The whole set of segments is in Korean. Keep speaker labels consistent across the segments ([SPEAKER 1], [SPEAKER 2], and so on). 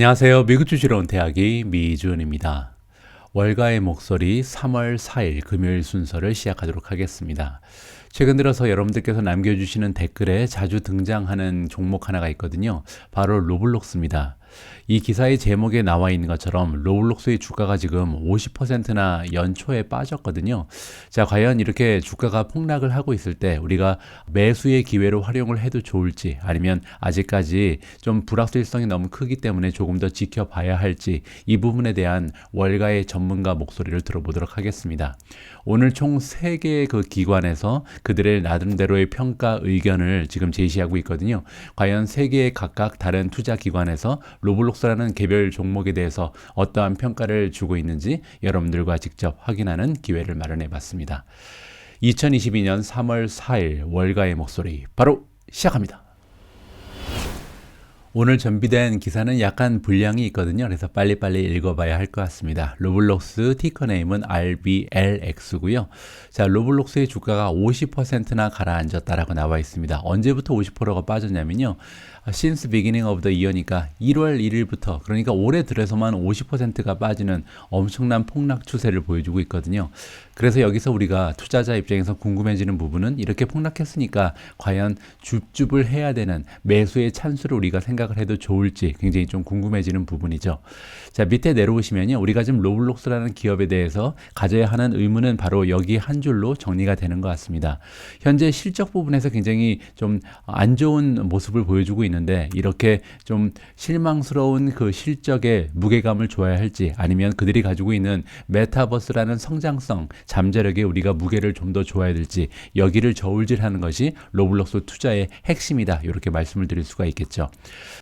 [SPEAKER 1] 안녕하세요. 미국 주식으로 온 대학의 미준입니다. 월가의 목소리 3월 4일 금요일 순서를 시작하도록 하겠습니다. 최근 들어서 여러분들께서 남겨주시는 댓글에 자주 등장하는 종목 하나가 있거든요. 바로 로블록스입니다. 이 기사의 제목에 나와 있는 것처럼 로블록스의 주가가 지금 50%나 연초에 빠졌거든요. 자, 과연 이렇게 주가가 폭락을 하고 있을 때 우리가 매수의 기회로 활용을 해도 좋을지, 아니면 아직까지 좀 불확실성이 너무 크기 때문에 조금 더 지켜봐야 할지, 이 부분에 대한 월가의 전문가 목소리를 들어보도록 하겠습니다. 오늘 총 3개의 그 기관에서 그들의 나름대로의 평가 의견을 지금 제시하고 있거든요. 과연 3개의 각각 다른 투자 기관에서 로블록스라는 개별 종목에 대해서 어떠한 평가를 주고 있는지 여러분들과 직접 확인하는 기회를 마련해 봤습니다. 2022년 3월 4일 월가의 목소리 바로 시작합니다. 오늘 준비된 기사는 약간 분량이 있거든요. 그래서 빨리빨리 읽어봐야 할 것 같습니다. 로블록스 티커네임은 RBLX고요. 자, 로블록스의 주가가 50%나 가라앉았다라고 나와 있습니다. 언제부터 50%가 빠졌냐면요. Since beginning of the year니까 1월 1일부터, 그러니까 올해 들어서만 50%가 빠지는 엄청난 폭락 추세를 보여주고 있거든요. 그래서 여기서 우리가 투자자 입장에서 궁금해지는 부분은, 이렇게 폭락했으니까 과연 줍줍을 해야 되는 매수의 찬스를 우리가 생각을 해도 좋을지 굉장히 좀 궁금해지는 부분이죠. 자, 밑에 내려오시면요. 우리가 지금 로블록스라는 기업에 대해서 가져야 하는 의무는 바로 여기 한 줄로 정리가 되는 것 같습니다. 현재 실적 부분에서 굉장히 좀 안 좋은 모습을 보여주고 있는데, 이렇게 좀 실망스러운 그 실적에 무게감을 줘야 할지, 아니면 그들이 가지고 있는 메타버스라는 성장성, 잠재력에 우리가 무게를 좀 더 줘야 될지, 여기를 저울질하는 것이 로블록스 투자의 핵심이다, 이렇게 말씀을 드릴 수가 있겠죠.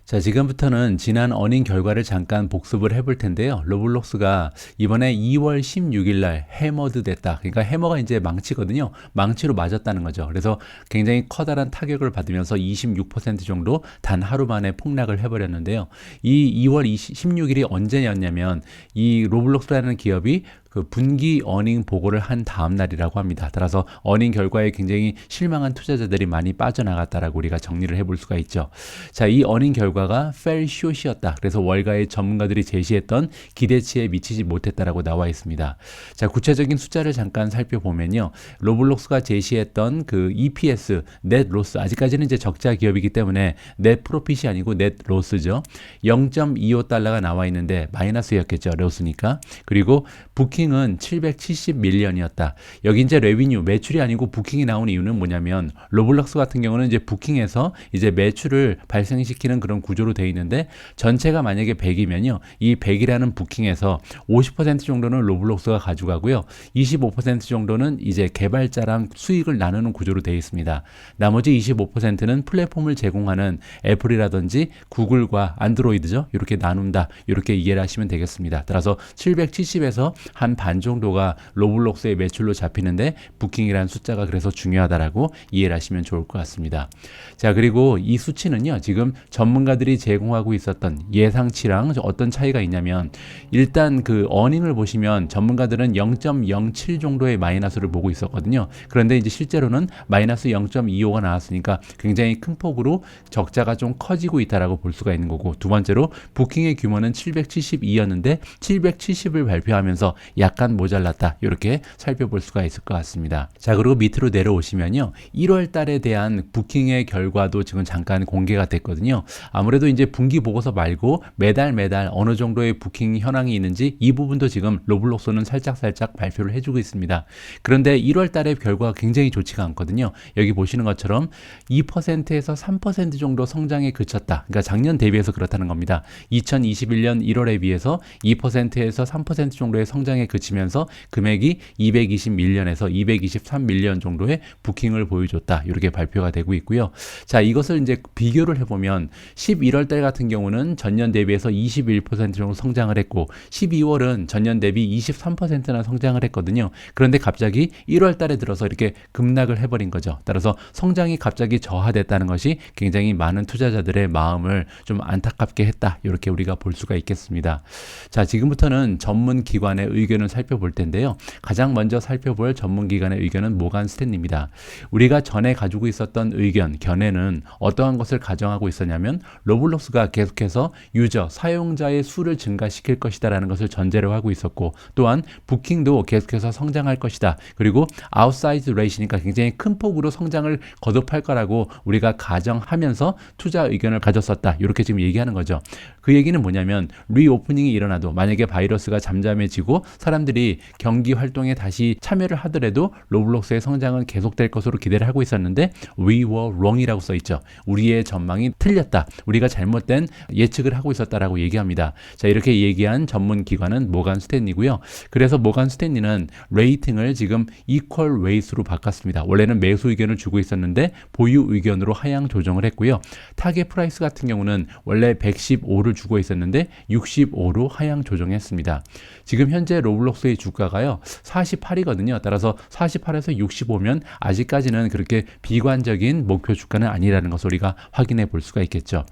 [SPEAKER 1] 자, 지금부터는 지난 어닝 결과를 잠깐 복습을 해볼 텐데요. 로블록스가 이번에 2월 16일 날 해머드 됐다. 그러니까 해머가 이제 망치거든요. 망치로 맞았다는 거죠. 그래서 굉장히 커다란 타격을 받으면서 26% 정도 단 하루 만에 폭락을 해버렸는데요. 이 2월 16일이 언제였냐면, 이 로블록스라는 기업이 그 분기 어닝 보고를 한 다음 날이라고 합니다. 따라서 어닝 결과에 굉장히 실망한 투자자들이 많이 빠져나갔다라고 우리가 정리를 해볼 수가 있죠. 자, 이 어닝 결과가 fell short이었다. 그래서 월가의 전문가들이 제시했던 기대치에 미치지 못했다라고 나와 있습니다. 자, 구체적인 숫자를 잠깐 살펴보면요. 로블록스가 제시했던 그 EPS, net loss, 아직까지는 이제 적자 기업이기 때문에 net profit이 아니고 net loss죠. 0.25달러가 나와 있는데 마이너스였겠죠. 로스니까. 그리고 부킹은 770밀리언이었다. 여기 이제 레비뉴, 매출이 아니고 부킹이 나온 이유는 뭐냐면, 로블록스 같은 경우는 이제 부킹에서 이제 매출을 발생시키는 그런 구조로 되어 있는데, 전체가 만약에 100이면요. 이 100이라는 부킹에서 50% 정도는 로블록스가 가져가고요. 25% 정도는 이제 개발자랑 수익을 나누는 구조로 되어 있습니다. 나머지 25%는 플랫폼을 제공하는 애플이라든지 구글과 안드로이드죠. 이렇게 나눈다. 이렇게 이해를 하시면 되겠습니다. 따라서 770에서 한 반 정도가 로블록스의 매출로 잡히는데, 부킹이라는 숫자가 그래서 중요하다라고 이해를 하시면 좋을 것 같습니다. 자, 그리고 이 수치는요, 지금 전문가들이 제공하고 있었던 예상치랑 어떤 차이가 있냐면, 일단 그 어닝을 보시면 전문가들은 0.07 정도의 마이너스를 보고 있었거든요. 그런데 이제 실제로는 마이너스 0.25가 나왔으니까 굉장히 큰 폭으로 적자가 좀 커지고 있다라고 볼 수가 있는 거고, 두 번째로 부킹의 규모는 772였는데 770을 발표하면서 약간 모자랐다, 이렇게 살펴볼 수가 있을 것 같습니다. 자, 그리고 밑으로 내려오시면요, 1월 달에 대한 부킹의 결과도 지금 잠깐 공개가 됐거든요. 아무래도 이제 분기 보고서 말고 매달 어느 정도의 부킹 현황이 있는지, 이 부분도 지금 로블록스는 살짝 발표를 해주고 있습니다. 그런데 1월 달의 결과가 굉장히 좋지가 않거든요. 여기 보시는 것처럼 2%에서 3% 정도 성장에 그쳤다. 그러니까 작년 대비해서 그렇다는 겁니다. 2021년 1월에 비해서 2%에서 3% 정도의 성장에 그치면서 금액이 220밀리언에서 223밀리언 정도의 부킹을 보여줬다, 이렇게 발표가 되고 있고요. 자, 이것을 이제 비교를 해보면 11월 달 같은 경우는 전년 대비해서 21% 정도 성장을 했고, 12월은 전년 대비 23%나 성장을 했거든요. 그런데 갑자기 1월 달에 들어서 이렇게 급락을 해버린 거죠. 따라서 성장이 갑자기 저하됐다는 것이 굉장히 많은 투자자들의 마음을 좀 안타깝게 했다, 이렇게 우리가 볼 수가 있겠습니다. 자, 지금부터는 전문 기관의 의견을 의견을 살펴볼 텐데요. 가장 먼저 살펴볼 전문기관의 의견은 모간 스탠리입니다. 우리가 전에 가지고 있었던 의견, 견해는 어떠한 것을 가정하고 있었냐면 로블록스가 계속해서 유저, 사용자의 수를 증가시킬 것이다 라는 것을 전제로 하고 있었고, 또한 부킹도 계속해서 성장할 것이다. 그리고 아웃사이즈 레이시니까 굉장히 큰 폭으로 성장을 거듭할 거라고 우리가 가정하면서 투자 의견을 가졌었다. 이렇게 지금 얘기하는 거죠. 그 얘기는 뭐냐면 리오프닝이 일어나도 만약에 바이러스가 잠잠해지고 사람들이 경기 활동에 다시 참여를 하더라도 로블록스의 성장은 계속될 것으로 기대를 하고 있었는데 we were wrong이라고 써있죠. 우리의 전망이 틀렸다. 우리가 잘못된 예측을 하고 있었다라고 얘기합니다. 자, 이렇게 얘기한 전문 기관은 모간 스탠리고요. 그래서 모간 스탠리는 레이팅을 지금 equal weight로 바꿨습니다. 원래는 매수 의견을 주고 있었는데 보유 의견으로 하향 조정을 했고요. 타겟 프라이스 같은 경우는 원래 115를 주고 있었는데 65로 하향 조정했습니다. 지금 현재 로블록스의 주가가요 48이거든요. 따라서 48에서 65면 아직까지는 그렇게 비관적인 목표 주가는 아니라는 것을 우리가 확인해 볼 수가 있겠죠.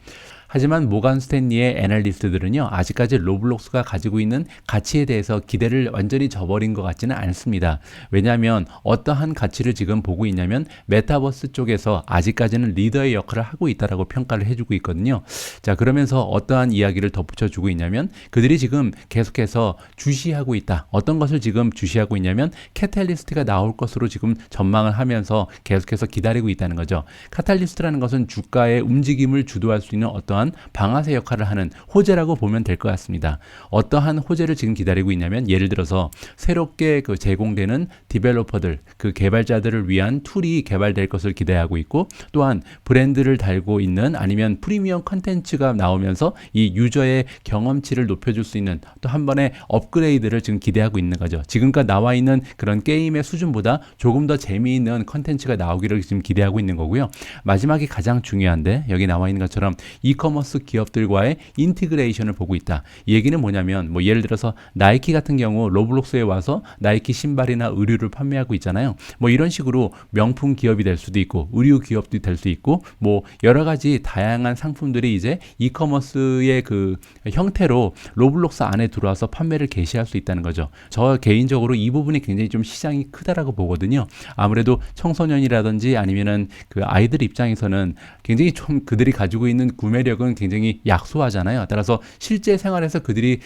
[SPEAKER 1] 하지만 모간 스탠리의 애널리스트들은요, 아직까지 로블록스가 가지고 있는 가치에 대해서 기대를 완전히 저버린 것 같지는 않습니다. 왜냐하면 어떠한 가치를 지금 보고 있냐면 메타버스 쪽에서 아직까지는 리더의 역할을 하고 있다라고 평가를 해주고 있거든요. 자, 그러면서 어떠한 이야기를 덧붙여주고 있냐면 그들이 지금 계속해서 주시하고 있다. 어떤 것을 지금 주시하고 있냐면 캐탈리스트가 나올 것으로 지금 전망을 하면서 계속해서 기다리고 있다는 거죠. 카탈리스트라는 것은 주가의 움직임을 주도할 수 있는 어떠한 방아쇠 역할을 하는 호재라고 보면 될 것 같습니다. 어떠한 호재를 지금 기다리고 있냐면 예를 들어서 새롭게 제공되는 디벨로퍼들, 그 개발자들을 위한 툴이 개발될 것을 기대하고 있고, 또한 브랜드를 달고 있는 아니면 프리미엄 컨텐츠가 나오면서 이 유저의 경험치를 높여줄 수 있는 또 한 번의 업그레이드를 지금 기대하고 있는 거죠. 지금까지 나와 있는 그런 게임의 수준보다 조금 더 재미있는 컨텐츠가 나오기를 지금 기대하고 있는 거고요. 마지막이 가장 중요한데 여기 나와 있는 것처럼 이커머스 기업들과의 인티그레이션을 보고 있다. 이 얘기는 뭐냐면 뭐 예를 들어서 나이키 같은 경우 로블록스에 와서 나이키 신발이나 의류를 판매하고 있잖아요. 뭐 이런 식으로 명품 기업이 될 수도 있고 의류 기업도 될 수 있고 뭐 여러 가지 다양한 상품들이 이제 이커머스의 그 형태로 로블록스 안에 들어와서 판매를 개시할 수 있다는 거죠. 저 개인적으로 이 부분이 굉장히 좀 시장이 크다라고 보거든요. 아무래도 청소년이라든지 아니면은 그 아이들 입장에서는 굉장히 좀 그들이 가지고 있는 구매력은 굉장히 약소하잖아요. 따라서 실제 생활에서 그들이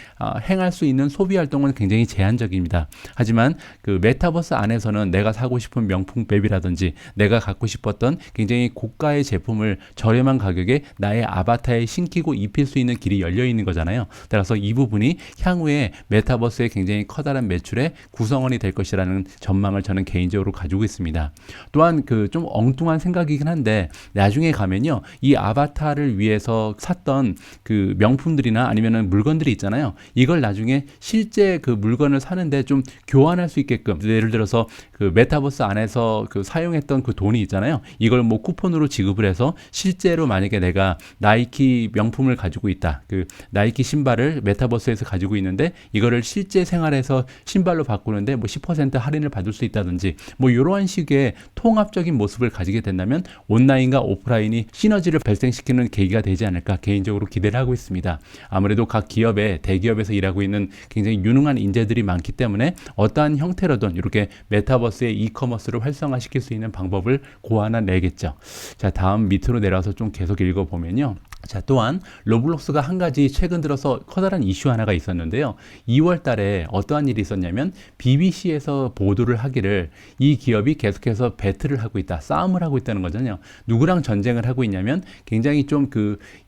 [SPEAKER 1] 행할 수 있는 소비 활동은 굉장히 제한적입니다. 하지만 그 메타버스 안에서는 내가 사고 싶은 명품백이라든지 내가 갖고 싶었던 굉장히 고가의 제품을 저렴한 가격에 나의 아바타에 신기고 입힐 수 있는 길이 열려 있는 거잖아요. 따라서 이 부분이 향후에 메타버스의 굉장히 커다란 매출의 구성원이 될 것이라는 전망을 저는 개인적으로 가지고 있습니다. 또한 그 좀 엉뚱한 생각이긴 한데 나중에 가면요, 이 아바타를 위해서 샀던 그 명품들이나 아니면은 물건들이 있잖아요. 이걸 나중에 실제 그 물건을 사는데 좀 교환할 수 있게끔, 예를 들어서 그 메타버스 안에서 그 사용했던 그 돈이 있잖아요. 이걸 뭐 쿠폰으로 지급을 해서 실제로 만약에 내가 나이키 명품을 가지고 있다. 그 나이키 신발을 메타버스에서 가지고 있는데 이거를 실제 생활에서 신발로 바꾸는데 뭐 10% 할인을 받을 수 있다든지 뭐 이러한 식의 통합적인 모습을 가지게 된다면 온라인과 오프라인이 시너지를 발생시키는 계기가 되지 않을까 개인적으로 기대를 하고 있습니다. 아무래도 각 기업에 대기업에서 일하고 있는 굉장히 유능한 인재들이 많기 때문에 어떠한 형태로든 이렇게 메타버스의 이커머스를 활성화시킬 수 있는 방법을 고안해내겠죠. 자, 다음 밑으로 내려와서 좀 계속 읽어보면요. 자, 또한 로블록스가 한 가지 최근 들어서 커다란 이슈 하나가 있었는데요. 2월 달에 어떠한 일이 있었냐면 BBC에서 보도를 하기를 이 기업이 계속해서 배틀을 하고 있다. 싸움을 하고 있다는 거잖아요. 누구랑 전쟁을 하고 있냐면 굉장히 좀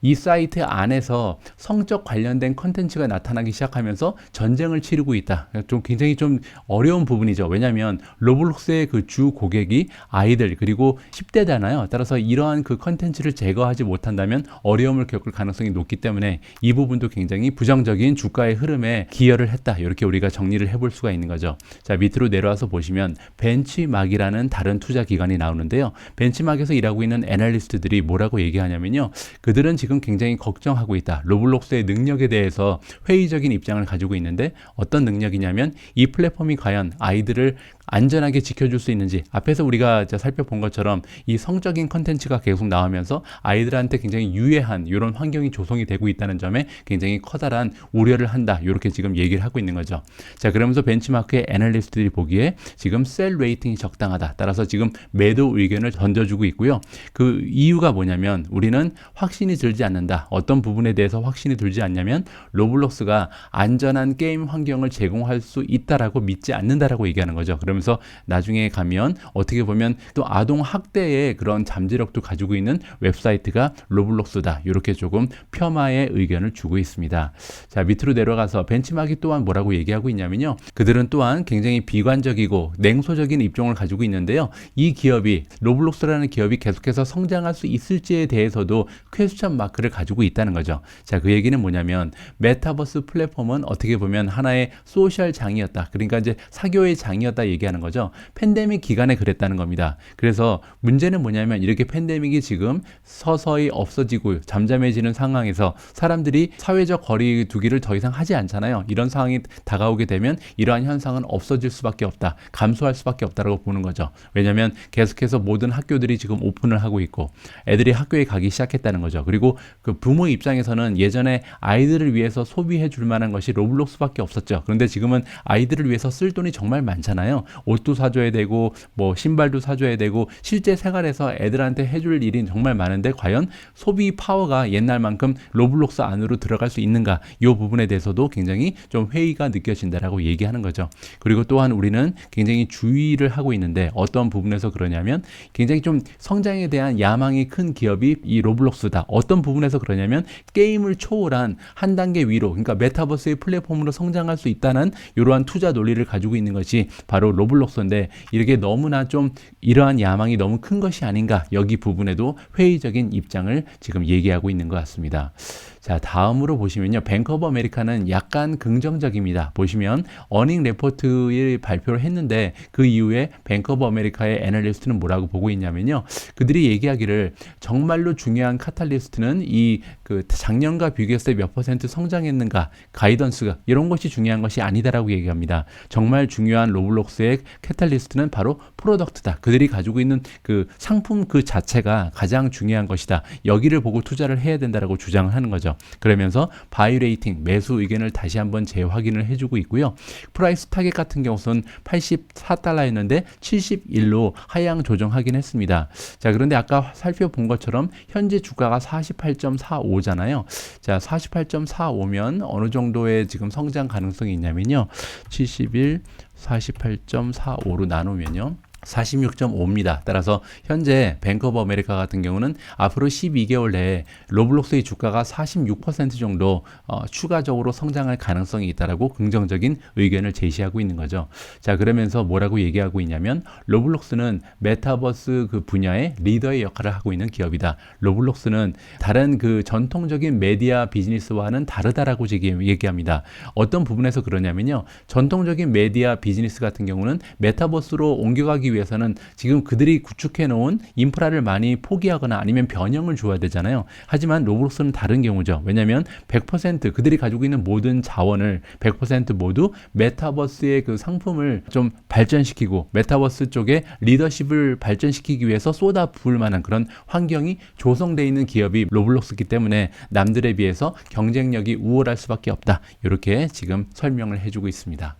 [SPEAKER 1] 이 사이트 안에서 성적 관련된 컨텐츠가 나타나기 시작하면서 전쟁을 치르고 있다. 좀 굉장히 좀 어려운 부분이죠. 왜냐하면 로블록스의 그 주 고객이 아이들 그리고 10대잖아요. 따라서 이러한 그 컨텐츠를 제거하지 못한다면 어려움을 겪을 가능성이 높기 때문에 이 부분도 굉장히 부정적인 주가의 흐름에 기여를 했다. 이렇게 우리가 정리를 해볼 수가 있는 거죠. 자, 밑으로 내려와서 보시면 벤치마크라는 다른 투자 기관이 나오는데요. 벤치마크에서 일하고 있는 애널리스트들이 뭐라고 얘기하냐면요. 그들은 지금 굉장히 걱정하고 있다. 로블록스의 능력에 대해서 회의적인 입장을 가지고 있는데 어떤 능력이냐면 이 플랫폼이 과연 아이들을 안전하게 지켜줄 수 있는지, 앞에서 우리가 살펴본 것처럼 이 성적인 컨텐츠가 계속 나오면서 아이들한테 굉장히 유해한 이런 환경이 조성이 되고 있다는 점에 굉장히 커다란 우려를 한다, 이렇게 지금 얘기를 하고 있는 거죠. 자, 그러면서 벤치마크의 애널리스트들이 보기에 지금 셀 레이팅이 적당하다, 따라서 지금 매도 의견을 던져주고 있고요. 그 이유가 뭐냐면 우리는 확신이 들지 않는다. 어떤 부분에 대해서 확신이 들지 않냐면 로블록스가 안전한 게임 환경을 제공할 수 있다라고 믿지 않는다라고 얘기하는 거죠. 그러면서 나중에 가면 어떻게 보면 또 아동 학대의 그런 잠재력도 가지고 있는 웹사이트가 로블록스다, 이렇게 조금 폄하의 의견을 주고 있습니다. 자, 밑으로 내려가서 벤치마크 또한 뭐라고 얘기하고 있냐면요, 그들은 또한 굉장히 비관적이고 냉소적인 입장을 가지고 있는데요, 이 기업이, 로블록스라는 기업이 계속해서 성장할 수 있을지에 대해서도 퀘스천 마크를 가지고 있다는 거죠. 자, 그 얘기는 뭐냐면 메타버스 플랫폼은 어떻게 보면 하나의 소셜 장이었다, 그러니까 이제 사교의 장이었다 얘기하는 거죠. 팬데믹 기간에 그랬다는 겁니다. 그래서 문제는 뭐냐면 이렇게 팬데믹이 지금 서서히 없어지고 잠잠해지는 상황에서 사람들이 사회적 거리 두기를 더 이상 하지 않잖아요. 이런 상황이 다가오게 되면 이러한 현상은 없어질 수밖에 없다, 감소할 수밖에 없다라고 보는 거죠. 왜냐하면 계속해서 모든 학교들이 지금 오픈을 하고 있고 애들이 학교에 가기 시작했다는 거죠. 그리고 그 부모 입장에서는 예전에 아이들을 위해서 소비해 줄 만한 것이 로블록스밖에 없었죠. 그런데 지금은 아이들을 위해서 쓸 돈이 정말 많잖아요. 옷도 사줘야 되고 뭐 신발도 사줘야 되고 실제 생활에서 애들한테 해줄 일이 정말 많은데 과연 소비 파워가 옛날만큼 로블록스 안으로 들어갈 수 있는가, 이 부분에 대해서도 굉장히 좀 회의가 느껴진다라고 얘기하는 거죠. 그리고 또한 우리는 굉장히 주의를 하고 있는데 어떤 부분에서 그러냐면 굉장히 좀 성장에 대한 야망이 큰 기업이 이 로블록스다. 어떤 부분에서 그러냐면 게임을 초월한 한 단계 위로, 그러니까 메타버스의 플랫폼으로 성장할 수 있다는 이러한 투자 논리를 가지고 있는 것이 바로 로블록스인데, 이렇게 너무나 좀 이러한 야망이 너무 큰 것이 아닌가, 여기 부분에도 회의적인 입장을 지금 얘기하고 있는 것 같습니다. 자, 다음으로 보시면요, 뱅크 오브 아메리카는 약간 긍정적입니다. 보시면 어닝 레포트를 발표를 했는데 그 이후에 뱅크 오브 아메리카의 애널리스트는 뭐라고 보고 있냐면요, 그들이 얘기하기를 정말로 중요한 카탈리스트는 이 그 작년과 비교했을 때 몇 퍼센트 성장했는가, 가이던스가, 이런 것이 중요한 것이 아니다라고 얘기합니다. 정말 중요한 로블록스의 카탈리스트는 바로 프로덕트다. 그들이 가지고 있는 그 상품 그 자체가 가장 중요한 것이다. 여기를 보고 투자를 해야 된다라고 주장을 하는 거죠. 그러면서 바이 레이팅, 매수 의견을 다시 한번 재확인을 해주고 있고요. 프라이스 타겟 같은 경우는 84달러였는데 71로 하향 조정하긴 했습니다. 자, 그런데 아까 살펴본 것처럼 현재 주가가 48.45잖아요. 자, 48.45면 어느 정도의 지금 성장 가능성이 있냐면요, 71, 48.45로 나누면요, 46.5입니다. 따라서 현재 뱅크 오브 아메리카 같은 경우는 앞으로 12개월 내에 로블록스의 주가가 46% 정도 추가적으로 성장할 가능성이 있다라고 긍정적인 의견을 제시하고 있는 거죠. 자, 그러면서 뭐라고 얘기하고 있냐면 로블록스는 메타버스 그 분야의 리더의 역할을 하고 있는 기업이다. 로블록스는 다른 그 전통적인 메디아 비즈니스와는 다르다라고 얘기합니다. 어떤 부분에서 그러냐면요, 전통적인 메디아 비즈니스 같은 경우는 메타버스로 옮겨가기 위해서는 지금 그들이 구축해 놓은 인프라를 많이 포기하거나 아니면 변형을 줘야 되잖아요. 하지만 로블록스는 다른 경우죠. 왜냐하면 100% 그들이 가지고 있는 모든 자원을 100% 모두 메타버스의 그 상품을 좀 발전시키고 메타버스 쪽에 리더십을 발전시키기 위해서 쏟아 부을 만한 그런 환경이 조성되어 있는 기업이 로블록스이기 때문에 남들에 비해서 경쟁력이 우월할 수밖에 없다. 이렇게 지금 설명을 해주고 있습니다.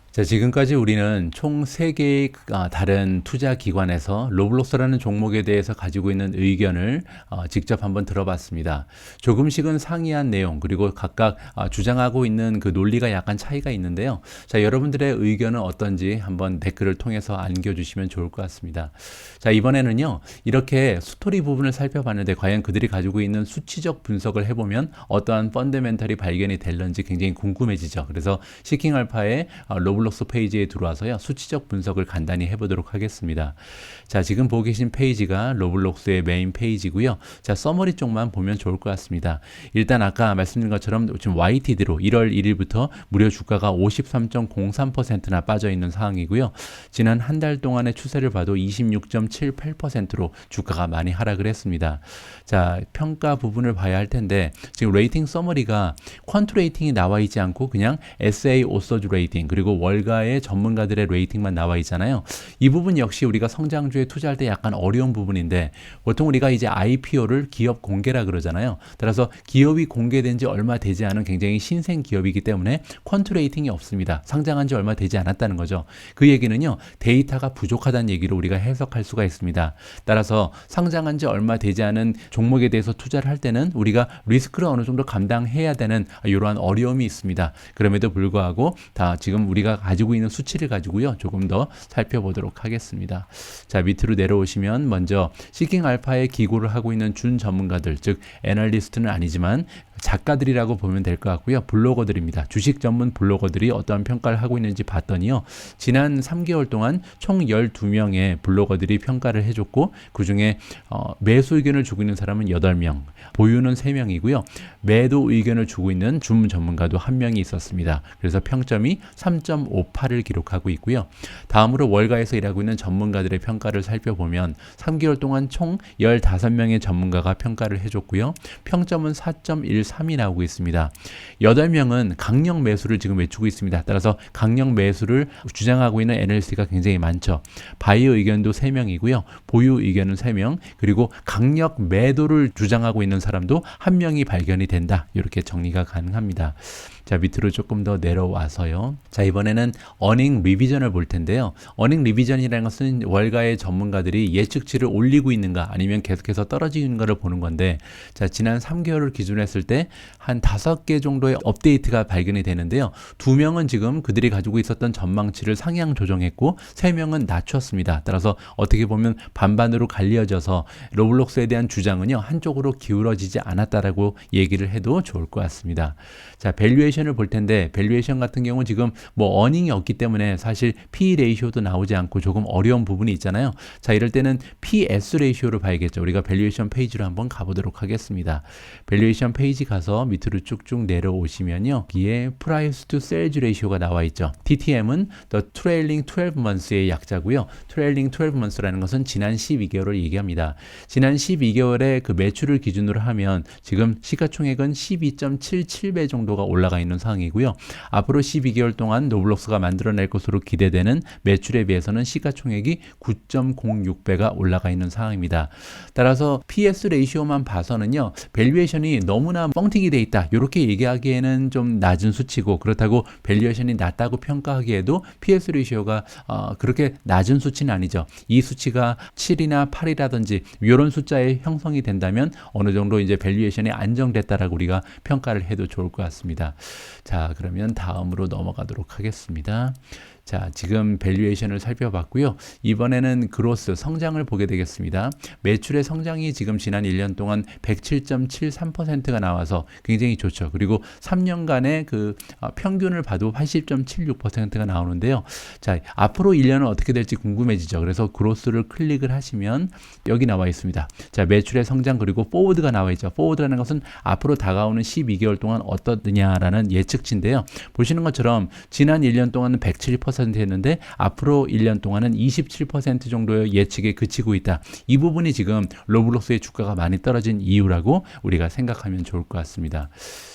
[SPEAKER 1] 자, 지금까지 우리는 총 3개의 다른 투자 기관에서 로블록스라는 종목에 대해서 가지고 있는 의견을 직접 한번 들어봤습니다. 조금씩은 상이한 내용, 그리고 각각 주장하고 있는 그 논리가 약간 차이가 있는데요. 자, 여러분들의 의견은 어떤지 한번 댓글을 통해서 안겨주시면 좋을 것 같습니다. 자, 이번에는요, 이렇게 스토리 부분을 살펴봤는데 과연 그들이 가지고 있는 수치적 분석을 해보면 어떠한 펀더멘털이 발견이 될런지 굉장히 궁금해지죠. 그래서 시킹알파의 로블록스 페이지에 들어와서요, 수치적 분석을 간단히 해보도록 하겠습니다. 자, 지금 보고 계신 페이지가 로블록스의 메인 페이지고요. 자, 서머리 쪽만 보면 좋을 것 같습니다. 일단 아까 말씀드린 것처럼 지금 YTD로 1월 1일부터 무려 주가가 53.03%나 빠져 있는 상황이고요. 지난 한 달 동안의 추세를 봐도 26.78%로 주가가 많이 하락을 했습니다. 자, 평가 부분을 봐야 할 텐데 지금 레이팅 서머리가 퀀트 레이팅이 나와 있지 않고 그냥 SA 오서즈 레이팅 그리고 월가의 전문가들의 레이팅만 나와 있잖아요. 이 부분 역시 우리가 성장주에 투자할 때 약간 어려운 부분인데 보통 우리가 이제 IPO를 기업 공개라 그러잖아요. 따라서 기업이 공개된 지 얼마 되지 않은 굉장히 신생 기업이기 때문에 퀀트 레이팅이 없습니다. 상장한 지 얼마 되지 않았다는 거죠. 그 얘기는요, 데이터가 부족하다는 얘기로 우리가 해석할 수가 있습니다. 따라서 상장한 지 얼마 되지 않은 종목에 대해서 투자를 할 때는 우리가 리스크를 어느 정도 감당해야 되는 이러한 어려움이 있습니다. 그럼에도 불구하고 다 지금 우리가 가지고 있는 수치를 가지고요, 조금 더 살펴보도록 하겠습니다. 자, 밑으로 내려오시면 먼저 시킹 알파에 기고를 하고 있는 준 전문가들, 즉 애널리스트는 아니지만 작가들이라고 보면 될 것 같고요. 블로거들입니다. 주식 전문 블로거들이 어떠한 평가를 하고 있는지 봤더니요, 지난 3개월 동안 총 12명의 블로거들이 평가를 해줬고 그 중에 매수 의견을 주고 있는 사람은 8명, 보유는 3명이고요. 매도 의견을 주고 있는 준 전문가도 1명이 있었습니다. 그래서 평점이 3.58을 기록하고 있고요. 다음으로 월가에서 일하고 있는 전문가들의 평가를 살펴보면 3개월 동안 총 15명의 전문가가 평가를 해줬고요. 평점은 4.13이 나오고 있습니다. 8명은 강력 매수를 지금 외치고 있습니다. 따라서 강력 매수를 주장하고 있는 애널리스트가 굉장히 많죠. 바이어 의견도 3명이고요. 보유 의견은 3명, 그리고 강력 매도를 주장하고 있는 사람도 1명이 발견이 된다. 이렇게 정리가 가능합니다. 자, 밑으로 조금 더 내려와서요. 자, 이번에는 어닝 리비전을 볼 텐데요. 어닝 리비전이라는 것은 월가의 전문가들이 예측치를 올리고 있는가 아니면 계속해서 떨어지는가를 보는 건데, 자, 지난 3개월을 기준으로 했을 때 한 5개 정도의 업데이트가 발견이 되는데요. 2명은 지금 그들이 가지고 있었던 전망치를 상향 조정했고 3명은 낮췄습니다. 따라서 어떻게 보면 반반으로 갈려져서 로블록스에 대한 주장은요, 한쪽으로 기울어지지 않았다라고 얘기를 해도 좋을 것 같습니다. 자, 밸류에이션을 볼 텐데, 밸류에이션 같은 경우 지금 뭐 어닝이 없기 때문에 사실 P 레이쇼도 나오지 않고 조금 어려운 부분이 있잖아요. 자, 이럴 때는 PS 레이쇼를 봐야겠죠. 우리가 밸류에이션 페이지로 한번 가보도록 하겠습니다. 밸류에이션 페이지 가서 밑으로 쭉쭉 내려오시면요, 여기에 Price to Sales 레이쇼가 나와 있죠. TTM은 The Trailing 12 Months의 약자고요. Trailing 12 Months라는 것은 지난 12개월을 얘기합니다. 지난 12개월의 그 매출을 기준으로 하면 지금 시가총액은 12.77배 정도가 올라가 있는 상황이고요. 앞으로 12개월 동안 로블록스가 만들어낼 것으로 기대되는 매출에 비해서는 시가총액이 9.06배가 올라가 있는 상황입니다. 따라서 PS 레이시오만 봐서는요, 밸류에이션이 너무나 뻥튀기 돼 있다, 이렇게 얘기하기에는 좀 낮은 수치고, 그렇다고 밸류에이션이 낮다고 평가하기에도 PS 레이시오가 그렇게 낮은 수치는 아니죠. 이 수치가 7이나 8이라든지 이런 숫자에 형성이 된다면 어느 정도 이제 밸류에이션이 안정됐다라고 우리가 평가를 해도 좋을 것 같습니다. 자, 그러면 다음으로 넘어가도록 하겠습니다. 자, 지금 밸류에이션을 살펴봤고요. 이번에는 그로스, 성장을 보게 되겠습니다. 매출의 성장이 지금 지난 1년 동안 107.73%가 나와서 굉장히 좋죠. 그리고 3년간의 그 평균을 봐도 80.76%가 나오는데요. 자, 앞으로 1년은 어떻게 될지 궁금해지죠. 그래서 그로스를 클릭을 하시면 여기 나와 있습니다. 자, 매출의 성장, 그리고 포워드가 나와 있죠. 포워드라는 것은 앞으로 다가오는 12개월 동안 어떠느냐라는 예측치인데요. 보시는 것처럼 지난 1년 동안은 107% 했는데 앞으로 1년 동안은 27% 정도의 예측에 그치고 있다. 이 부분이 지금 로블록스의 주가가 많이 떨어진 이유라고 우리가 생각하면 좋을 것 같습니다.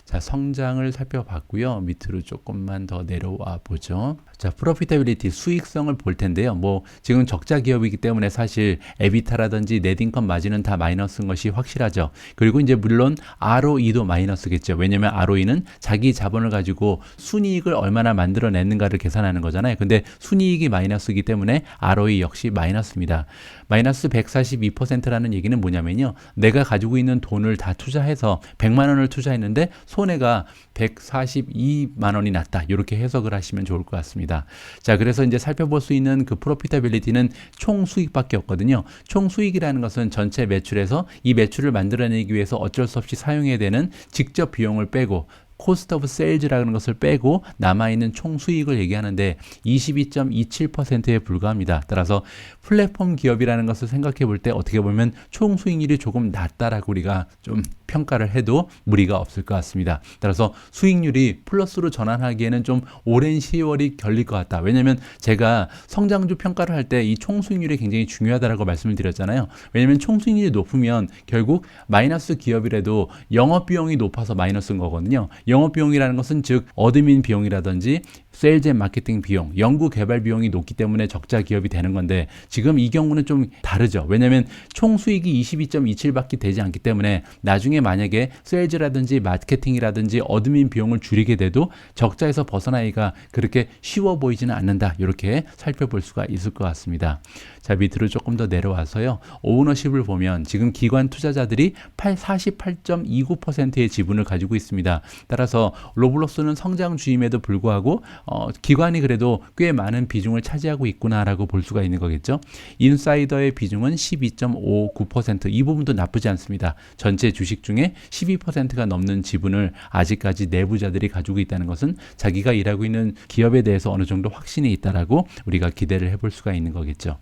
[SPEAKER 1] 자, 성장을 살펴봤고요. 밑으로 조금만 더 내려와 보죠. 자, 프로피타빌리티, 수익성을 볼 텐데요. 뭐 지금 적자 기업이기 때문에 사실 에비타라든지 넷인컴 마진은 다 마이너스인 것이 확실하죠. 그리고 이제 물론 ROE도 마이너스겠죠. 왜냐면 ROE는 자기 자본을 가지고 순이익을 얼마나 만들어냈는가를 계산하는 거잖아요. 근데 순이익이 마이너스이기 때문에 ROE 역시 마이너스입니다. 마이너스 142%라는 얘기는 뭐냐면요, 내가 가지고 있는 돈을 다 투자해서 100만 원을 투자했는데 손해가 142만 원이 났다, 이렇게 해석을 하시면 좋을 것 같습니다. 자, 그래서 이제 살펴볼 수 있는 그 프로피타빌리티는 총 수익밖에 없거든요. 총 수익이라는 것은 전체 매출에서 이 매출을 만들어내기 위해서 어쩔 수 없이 사용해야 되는 직접 비용을 빼고 코스트 오브 세일즈라는 것을 빼고 남아있는 총 수익을 얘기하는데 22.27%에 불과합니다. 따라서 플랫폼 기업이라는 것을 생각해 볼 때 어떻게 보면 총 수익률이 조금 낮다라고 우리가 좀 평가를 해도 무리가 없을 것 같습니다. 따라서 수익률이 플러스로 전환하기에는 좀 오랜 시월이 걸릴 것 같다. 왜냐하면 제가 성장주 평가를 할 때 이 총 수익률이 굉장히 중요하다라고 말씀을 드렸잖아요. 왜냐하면 총 수익률이 높으면 결국 마이너스 기업이라도 영업 비용이 높아서 마이너스인 거거든요. 영업 비용이라는 것은 즉 어드민 비용이라든지 세일즈 앤 마케팅 비용, 연구 개발 비용이 높기 때문에 적자 기업이 되는 건데 지금 이 경우는 좀 다르죠. 왜냐하면 총 수익이 22.27밖에 되지 않기 때문에 나중에 만약에 세일즈라든지 마케팅이라든지 어드민 비용을 줄이게 돼도 적자에서 벗어나기가 그렇게 쉬워 보이지는 않는다. 이렇게 살펴볼 수가 있을 것 같습니다. 자, 밑으로 조금 더 내려와서요. 오너십을 보면 지금 기관 투자자들이 48.29%의 지분을 가지고 있습니다. 따라서 로블록스는 성장주임에도 불구하고 기관이 그래도 꽤 많은 비중을 차지하고 있구나라고 볼 수가 있는 거겠죠. 인사이더의 비중은 12.59%, 이 부분도 나쁘지 않습니다. 전체 주식 중에 12%가 넘는 지분을 아직까지 내부자들이 가지고 있다는 것은 자기가 일하고 있는 기업에 대해서 어느 정도 확신이 있다라고 우리가 기대를 해볼 수가 있는 거겠죠.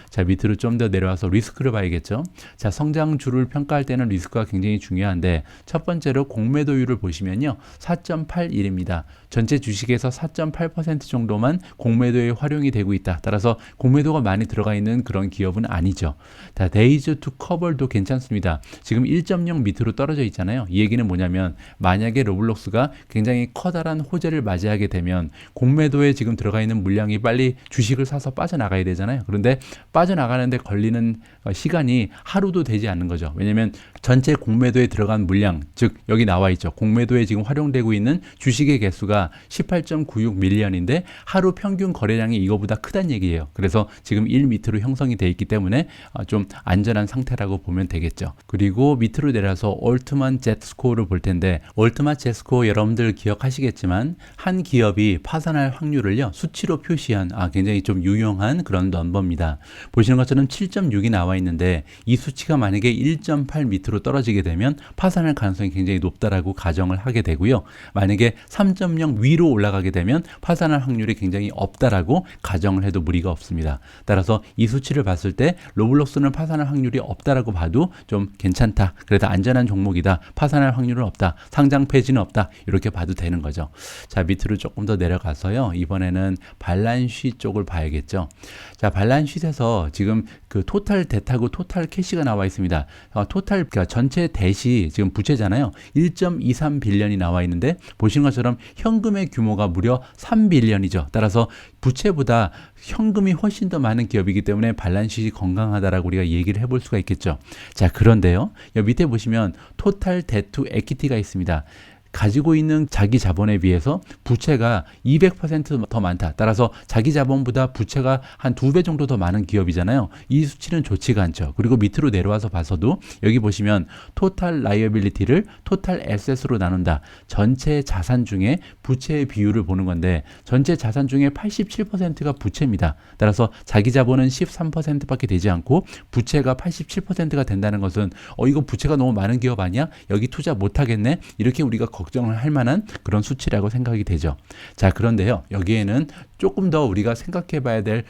[SPEAKER 1] 자, 밑으로 좀 더 내려와서 리스크를 봐야겠죠. 자, 성장주를 평가할 때는 리스크가 굉장히 중요한데 첫 번째로 공매도율을 보시면요. 4.81입니다. 전체 주식에서 4.8% 정도만 공매도에 활용이 되고 있다. 따라서 공매도가 많이 들어가 있는 그런 기업은 아니죠. 자, 데이즈 투 커버도 괜찮습니다. 지금 1.0 밑으로 떨어져 있잖아요. 이 얘기는 뭐냐면 만약에 로블록스가 굉장히 커다란 호재를 맞이하게 되면 공매도에 지금 들어가 있는 물량이 빨리 주식을 사서 빠져나가야 되잖아요. 그런데 빠져나가는데 걸리는 시간이 하루도 되지 않는 거죠. 왜냐하면 전체 공매도에 들어간 물량, 즉 여기 나와 있죠. 공매도에 지금 활용되고 있는 주식의 개수가 18.96 밀리언인데 하루 평균 거래량이 이거보다 크다는 얘기예요. 그래서 지금 1 밑으로 형성이 돼 있기 때문에 좀 안전한 상태라고 보면 되겠죠. 그리고 밑으로 내려서 올트만 제트스코어를 볼 텐데 올트만 제트스코어 여러분들 기억하시겠지만 한 기업이 파산할 확률을요 수치로 표시한 굉장히 좀 유용한 그런 넘버입니다. 보시는 것처럼 7.6이 나와 있는데 이 수치가 만약에 1.8 밑으로 떨어지게 되면 파산할 가능성이 굉장히 높다라고 가정을 하게 되고요. 만약에 3.0 위로 올라가게 되면 파산할 확률이 굉장히 없다라고 가정을 해도 무리가 없습니다. 따라서 이 수치를 봤을 때 로블록스는 파산할 확률이 없다라고 봐도 좀 괜찮다. 그래도 안전한 종목이다. 파산할 확률은 없다. 상장 폐지는 없다. 이렇게 봐도 되는 거죠. 자, 밑으로 조금 더 내려가서요. 이번에는 발란시트 쪽을 봐야겠죠. 자, 발란시트에서 지금 그 토탈 뎃하고 토탈 캐시가 나와 있습니다. 토탈 그러니까 전체 뎃이 지금 부채잖아요. 1.23 빌런이 나와 있는데 보시는 것처럼 현금의 규모가 무려 3빌런이죠. 따라서 부채보다 현금이 훨씬 더 많은 기업이기 때문에 발란시트가 건강하다라고 우리가 얘기를 해볼 수가 있겠죠. 자, 그런데요. 여기 밑에 보시면 토탈 뎃 투 에퀴티가 있습니다. 가지고 있는 자기 자본에 비해서 부채가 200% 더 많다. 따라서 자기 자본보다 부채가 한 2배 정도 더 많은 기업이잖아요. 이 수치는 좋지가 않죠. 그리고 밑으로 내려와서 봐서도 여기 보시면 토탈 라이어빌리티를 토탈 에셋으로 나눈다. 전체 자산 중에 부채의 비율을 보는 건데 전체 자산 중에 87%가 부채입니다. 따라서 자기 자본은 13%밖에 되지 않고 부채가 87%가 된다는 것은 이거 부채가 너무 많은 기업 아니야? 여기 투자 못하겠네? 이렇게 우리가 걱정을 할 만한 그런 수치라고 생각이 되죠. 자, 그런데요. 여기에는 조금 더 우리가 생각해 봐야 될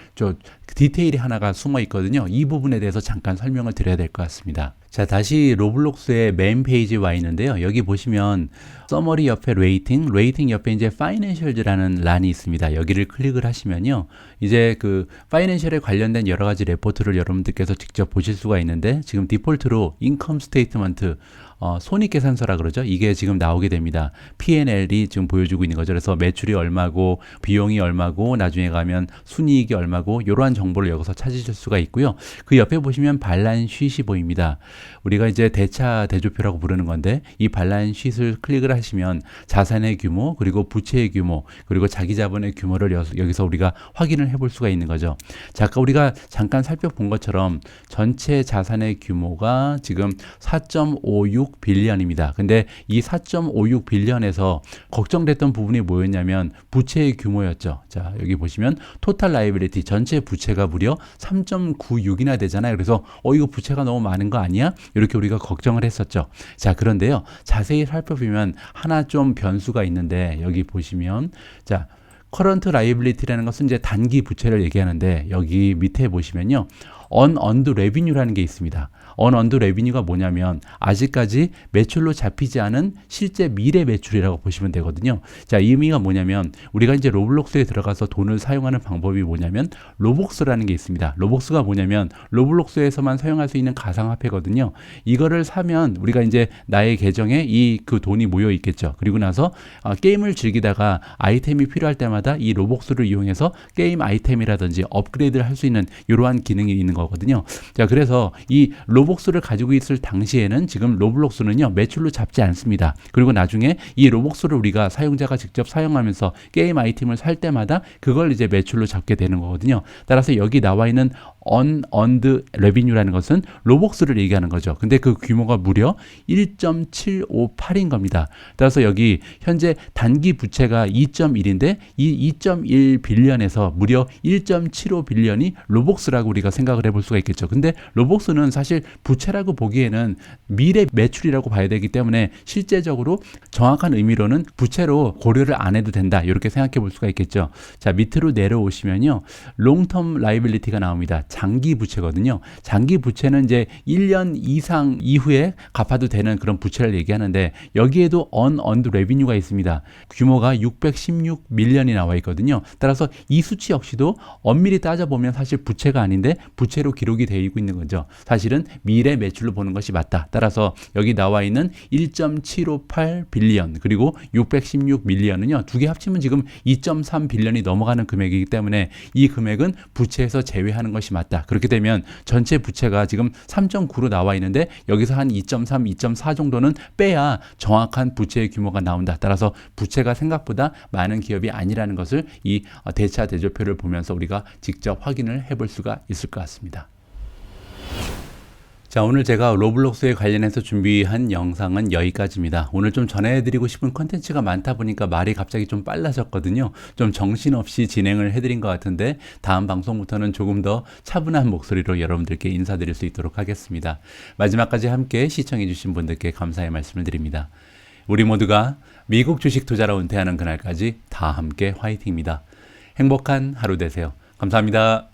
[SPEAKER 1] 디테일이 하나가 숨어 있거든요. 이 부분에 대해서 잠깐 설명을 드려야 될 것 같습니다. 자, 다시 로블록스의 메인 페이지에 와 있는데요. 여기 보시면 서머리 옆에 레이팅 옆에 이제 파이낸셜즈라는 란이 있습니다. 여기를 클릭을 하시면요. 이제 그 파이낸셜에 관련된 여러 가지 레포트를 여러분들께서 직접 보실 수가 있는데 지금 디폴트로 인컴 스테이트먼트 손익계산서라 그러죠. 이게 지금 나오게 됩니다. P&L이 지금 보여주고 있는 거죠. 그래서 매출이 얼마고 비용이 얼마고 나중에 가면 순이익이 얼마고 이러한 정보를 여기서 찾으실 수가 있고요. 그 옆에 보시면 발란시트이 보입니다. 우리가 이제 대차 대조표라고 부르는 건데 이 발란시트를 클릭을 하시면 자산의 규모 그리고 부채의 규모 그리고 자기 자본의 규모를 여기서 우리가 확인을 해볼 수가 있는 거죠. 자, 아까 우리가 잠깐 살펴본 것처럼 전체 자산의 규모가 지금 4.56 빌리언입니다. 근데 이 4.56 빌리언에서 걱정됐던 부분이 뭐였냐면 부채의 규모였죠. 자, 여기 보시면 토탈 라이빌리티 전체 부채가 무려 3.96이나 되잖아요. 그래서 이거 부채가 너무 많은 거 아니야? 이렇게 우리가 걱정을 했었죠. 자, 그런데요. 자세히 살펴보면 하나 좀 변수가 있는데 여기 보시면 자, 커런트 라이빌리티라는 것은 이제 단기 부채를 얘기하는데 여기 밑에 보시면요. unearned revenue라는 게 있습니다. unearned revenue가 뭐냐면 아직까지 매출로 잡히지 않은 실제 미래 매출이라고 보시면 되거든요. 자, 이 의미가 뭐냐면 우리가 이제 로블록스에 들어가서 돈을 사용하는 방법이 뭐냐면 로복스라는 게 있습니다. 로복스가 뭐냐면 로블록스에서만 사용할 수 있는 가상화폐거든요. 이거를 사면 우리가 이제 나의 계정에 그 돈이 모여 있겠죠. 그리고 나서 게임을 즐기다가 아이템이 필요할 때마다 이 로복스를 이용해서 게임 아이템이라든지 업그레이드를 할 수 있는 이러한 기능이 있는 거거든요. 자, 그래서 이 로복스를 가지고 있을 당시에는 지금 로블록스는요 매출로 잡지 않습니다. 그리고 나중에 이 로복스를 우리가 사용자가 직접 사용하면서 게임 아이템을 살 때마다 그걸 이제 매출로 잡게 되는 거거든요. 따라서 여기 나와 있는 unearned revenue라는 것은 로복스를 얘기하는 거죠. 근데 그 규모가 무려 1.758인 겁니다. 따라서 여기 현재 단기 부채가 2.1인데 이 2.1 빌리언에서 무려 1.75 빌리언이 로복스라고 우리가 생각을 해볼 수가 있겠죠. 근데 로복스는 사실 부채라고 보기에는 미래 매출이라고 봐야 되기 때문에 실제적으로 정확한 의미로는 부채로 고려를 안 해도 된다. 이렇게 생각해 볼 수가 있겠죠. 자, 밑으로 내려오시면요. 롱텀 라이빌리티가 나옵니다. 장기 부채거든요. 장기 부채는 이제 1년 이상 이후에 갚아도 되는 그런 부채를 얘기하는데 여기에도 unearned revenue가 있습니다. 규모가 616 밀리언이 나와 있거든요. 따라서 이 수치 역시도 엄밀히 따져보면 사실 부채가 아닌데 부채로 기록이 되어 있는 거죠. 사실은 미래 매출로 보는 것이 맞다. 따라서 여기 나와 있는 1.758 빌리언 그리고 616 밀리언은요. 두 개 합치면 지금 2.3 빌리언이 넘어가는 금액이기 때문에 이 금액은 부채에서 제외하는 것이 맞다. 그렇게 되면 전체 부채가 지금 3.9로 나와 있는데 여기서 한 2.3, 2.4 정도는 빼야 정확한 부채의 규모가 나온다. 따라서 부채가 생각보다 많은 기업이 아니라는 것을 이 대차 대조표를 보면서 우리가 직접 확인을 해볼 수가 있을 것 같습니다. 자, 오늘 제가 로블록스에 관련해서 준비한 영상은 여기까지입니다. 오늘 좀 전해드리고 싶은 컨텐츠가 많다 보니까 말이 갑자기 좀 빨라졌거든요. 좀 정신없이 진행을 해드린 것 같은데 다음 방송부터는 조금 더 차분한 목소리로 여러분들께 인사드릴 수 있도록 하겠습니다. 마지막까지 함께 시청해주신 분들께 감사의 말씀을 드립니다. 우리 모두가 미국 주식 투자로 은퇴하는 그날까지 다 함께 화이팅입니다. 행복한 하루 되세요. 감사합니다.